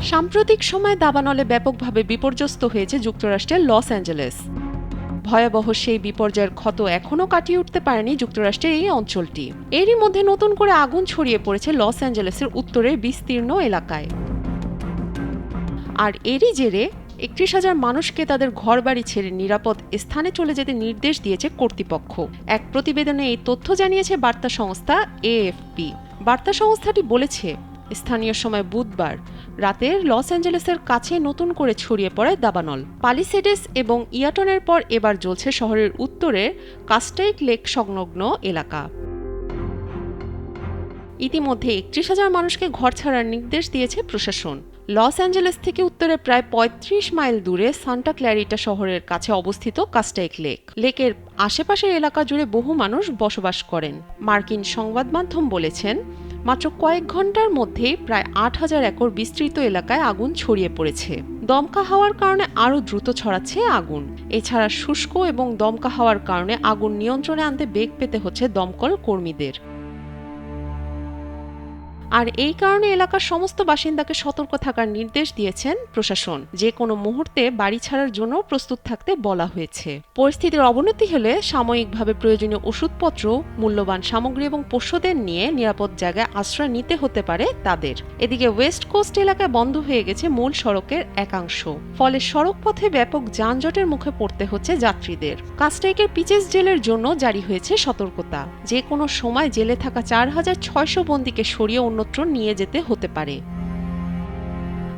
সাম্প্রতিক সময়ে দাবানলে ব্যাপকভাবে বিপর্যস্ত হয়েছে যুক্তরাষ্ট্রের লস অ্যাঞ্জেলেস। ভয়াবহ সেই বিপর্যয়ের ক্ষত এখনও কাটিয়ে উঠতে পারেনি যুক্তরাষ্ট্রের এই অঞ্চলটি। এরই মধ্যে নতুন করে আগুন ছড়িয়ে পড়েছে লস অ্যাঞ্জেলেসের উত্তরের বিস্তীর্ণ এলাকায়। আর এরই জেরে ৩১,০০০ মানুষকে তাদের ঘরবাড়ি ছেড়ে নিরাপদ স্থানে চলে যেতে নির্দেশ দিয়েছে কর্তৃপক্ষ। এক প্রতিবেদনে এই তথ্য জানিয়েছে বার্তা সংস্থা এএফপি। বার্তা সংস্থাটি বলেছে, স্থানীয় সময় বুধবার রাতে লস অ্যাঞ্জেলেসের কাছে নতুন করে ছড়িয়ে পড়ে দাবানল। পালিসেডেস এবং ইয়াটনের পর এবার জ্বলছে শহরের উত্তরে কাস্টাইক লেক সংলগ্ন এলাকা। ইতিমধ্যে ৩১,০০০ মানুষকে ঘর ছাড়ার নির্দেশ দিয়েছে প্রশাসন। লস অ্যাঞ্জেলেস থেকে উত্তরে প্রায় ৩৫ মাইল দূরে সান্টা ক্ল্যারিটা শহরের কাছে অবস্থিত কাস্টাইক লেক। লেকের আশেপাশের এলাকা জুড়ে বহু মানুষ বসবাস করেন। মার্কিন সংবাদ মাধ্যম বলেছেন, মাত্র কয়েক ঘন্টার মধ্যেই প্রায় ৮,০০০ একর বিস্তৃত এলাকায় আগুন ছড়িয়ে পড়েছে। দমকা হাওয়ার কারণে আরও দ্রুত ছড়াচ্ছে আগুন। এছাড়া শুষ্ক এবং দমকা হাওয়ার কারণে আগুন নিয়ন্ত্রণে আনতে বেগ পেতে হচ্ছে দমকল কর্মীদের। আর এই কারণে এলাকার সমস্ত বাসিন্দাকে সতর্ক থাকার নির্দেশ দিয়েছেন প্রশাসন। যে কোনো মুহূর্তে বাড়ি ছাড়ার জন্য প্রস্তুত থাকতে বলা হয়েছে। পরিস্থিতির অবনতি হলে সাময়িকভাবে প্রয়োজনীয় ওষুধপত্র, মূল্যবান সামগ্রী এবং পোষ্যদের নিয়ে নিরাপদ জায়গায় আশ্রয় নিতে হতে পারে তাদের। এদিকে ওয়েস্ট কোস্ট এলাকায় বন্ধ হয়ে গেছে মূল সড়কের একাংশ। ফলে সড়ক পথে ব্যাপক যানজটের মুখে পড়তে হচ্ছে যাত্রীদের। কাস্টাইকের পিচেস জেলের জন্য জারি হয়েছে সতর্কতা। যে কোনো সময় জেলে থাকা ৪,৬০০ বন্দীকে সরিয়ে অন্যত্র নিয়ে যেতে হতে পারে।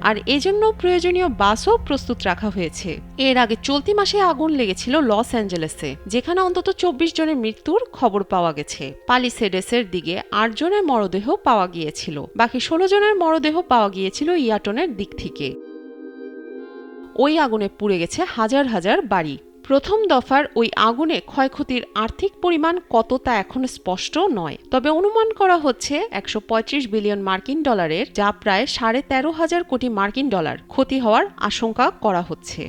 আর এজন্য প্রয়োজনীয় বাসও প্রস্তুত রাখা হয়েছে। এর আগে চলতি মাসে আগুন লেগেছিল লস অ্যাঞ্জেলেসে, যেখানে অন্তত ২৪ জনের মৃত্যুর খবর পাওয়া গেছে। পালিসেডেসের দিকে ৮ জনের মরদেহ পাওয়া গিয়েছিল। বাকি ১৬ জনের মরদেহ পাওয়া গিয়েছিল ইয়াটনের দিক থেকে। ওই আগুনে পুড়ে গেছে হাজার হাজার বাড়ি। প্রথম দফার ওই আগুনে ক্ষয়ক্ষতির আর্থিক পরিমাণ কত তা এখনো স্পষ্ট নয়, তবে অনুমান করা হচ্ছে ১৩৫ বিলিয়ন মার্কিন ডলারের, যা প্রায় ১৩,৫০০ কোটি মার্কিন ডলার ক্ষতি হওয়ার আশঙ্কা করা হচ্ছে।